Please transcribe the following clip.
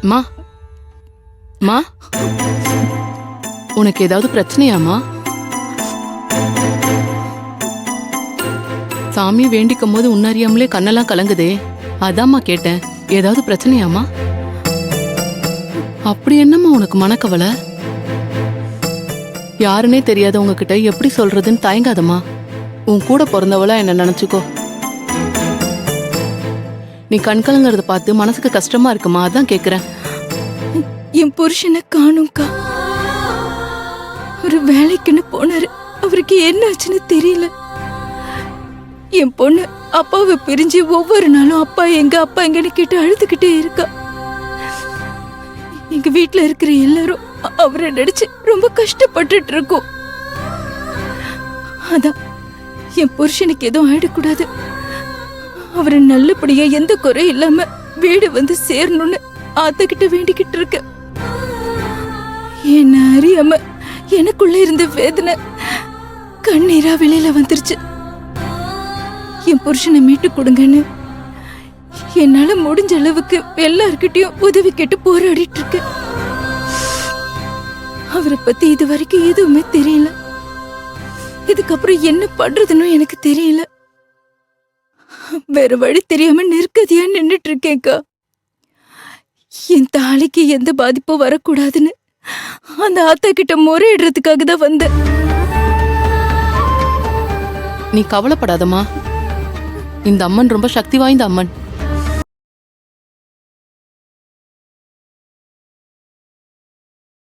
மா மா உனக்கு ஏதாவது பிரச்சனையாமா? சாமி வேண்டிக்கும் போது உன்னறியாமலே கண்ணெல்லாம் கலங்குதே, அதாம்மா கேட்டேன். ஏதாவது பிரச்சனையாமா? அப்படி என்னம்மா உனக்கு மனக்கவலை? யாருன்னே தெரியாதவங்க கிட்ட எப்படி சொல்றதுன்னு தயங்காதம்மா. உன் கூட பிறந்தவளா என்ன நினைச்சுக்கோ. நீ கண்கலங்கிறத பார்த்து மனசுக்கு கஷ்டமா இருக்குமா, அதான் கேக்குறேன். என் புருஷனை காணும்க்கா. ஒரு வேலைக்குன்னு போனாரு. அவருக்கு என்ன ஆச்சுன்னு தெரியல. என் பொண்ணு அப்பாவை பிரிஞ்சு ஒவ்வொரு நாளும் அப்பா எங்கன்னு கேட்டு அழுதுகிட்டே இருக்கா. எங்க வீட்டுல இருக்கிற எல்லாரும் அவரை நடிச்சு ரொம்ப கஷ்டப்பட்டுட்டு இருக்கோம். அதான் என் புருஷனுக்கு எதுவும் ஆயிடக்கூடாது, அவரை நல்லபடியா எந்த குறை இல்லாம வீடு வந்து சேரணும்னு ஆத்தகிட்ட வேண்டிக்கிட்டு இருக்க. என்ன அறியாம எனக்குள்ள இருந்த வேதனை கண்ணீரா வெளியில வந்துருச்சு. என் புருஷனை மீட்டு கொடுங்கன்னு என்னால முடிஞ்ச அளவுக்கு எல்லார்கிட்டயும் உதவி கேட்டு போராடிட்டு இருக்க. அவரை பத்தி இது வரைக்கும் எதுவுமே தெரியல. இதுக்கப்புறம் என்ன பண்றதுன்னு எனக்கு தெரியல. வேற வழி தெரியாம நிற்கதியா நின்னுட்டு இருக்கேன்க்கா. என் தாலிக்கு எந்த பாதிப்பும் வரக்கூடாதுன்னு அந்த ஆத்தா கிட்ட முறையிடுறதுக்காக தான் வந்தேன். நீ கவலைப்படாதம்மா. இந்த அம்மன் ரொம்ப சக்தி வாய்ந்த அம்மன்.